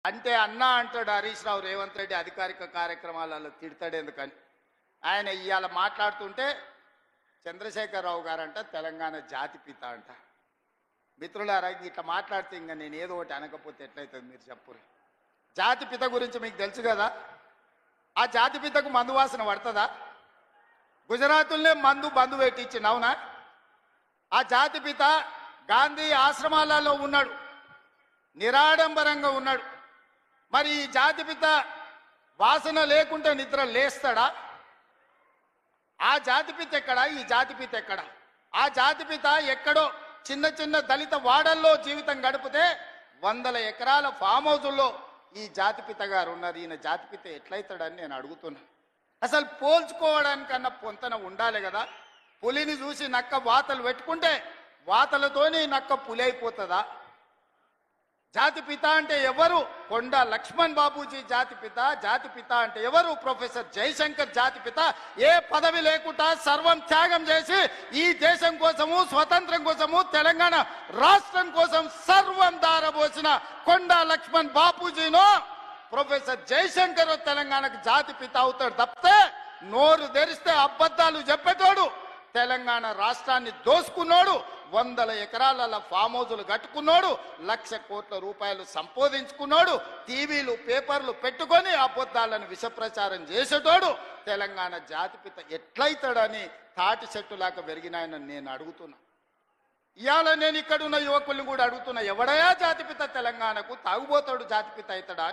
అంటే అన్న అంటాడు హరీష్ రావు రేవంత్ రెడ్డి అధికారిక కార్యక్రమాలలో తిడతాడు ఎందుకని. ఆయన ఇవాళ మాట్లాడుతుంటే చంద్రశేఖరరావు గారంట తెలంగాణ జాతిపిత అంట. మిత్రులారా, ఇట్లా మాట్లాడితే ఇంకా నేను ఏదో ఒకటి అనకపోతే ఎట్లయితుంది మీరు చెప్పురు. జాతిపిత గురించి మీకు తెలుసు కదా. ఆ జాతిపితకు మందు వాసన పడుతుందా? గుజరాతుల్నే బంధు పెట్టించింది, అవునా? ఆ జాతిపిత గాంధీ ఆశ్రమాలలో ఉన్నాడు, నిరాడంబరంగా ఉన్నాడు. మరి ఈ జాతిపిత వాసన లేకుంటే నిద్ర లేస్తాడా? ఆ జాతిపిత ఎక్కడా? ఈ జాతిపిత ఎక్కడా? ఆ జాతిపిత ఎక్కడో చిన్న చిన్న దళిత వాడల్లో జీవితం గడిపితే 100 ఎకరాల ఫామ్ హౌజుల్లో ఈ జాతిపిత గారు ఉన్నారు. ఈయన జాతిపిత ఎట్లయితాడని నేను అడుగుతున్నా. అసలు పోల్చుకోవడానికన్నా పొంతన ఉండాలి కదా. పులిని చూసి నక్క వాతలు పెట్టుకుంటే వాతలతోని నక్క పులి అయిపోతుందా? జాతిపిత అంటే ఎవరు? కొండ లక్ష్మణ్ బాబూజీ జాతిపిత. జాతిపిత అంటే ఎవరు? ప్రొఫెసర్ జయశంకర్ జాతిపిత. ఏ పదవి లేకుండా సర్వం త్యాగం చేసి ఈ దేశం కోసము, స్వతంత్రం కోసము, తెలంగాణ రాష్ట్రం కోసం సర్వం దారబోసిన కొండ లక్ష్మణ్ బాపూజీనో ప్రొఫెసర్ జయశంకర్ తెలంగాణకు జాతిపిత అవుతాడు తప్పితే నోరు తెరిస్తే అబద్ధాలు చెప్పేటోడు, తెలంగాణ రాష్ట్రాన్ని దోసుకున్నాడు, 100 ఎకరాల ఫామ్ హౌజులు కట్టుకున్నాడు, 1,00,000 కోట్ల రూపాయలు సంపాదించుకున్నాడు, టీవీలు పేపర్లు పెట్టుకొని అబద్ధాలను విషప్రచారం చేసేటోడు తెలంగాణ జాతిపిత ఎట్లయితాడని తాటి చెట్టులాగా పెరిగినాయని నేను అడుగుతున్నా. ఇవాళ నేను ఇక్కడున్న యువకుల్ని కూడా అడుగుతున్నా, ఎవడయా జాతిపిత తెలంగాణకు? తాగుబోతాడు జాతిపిత అవుతాడా?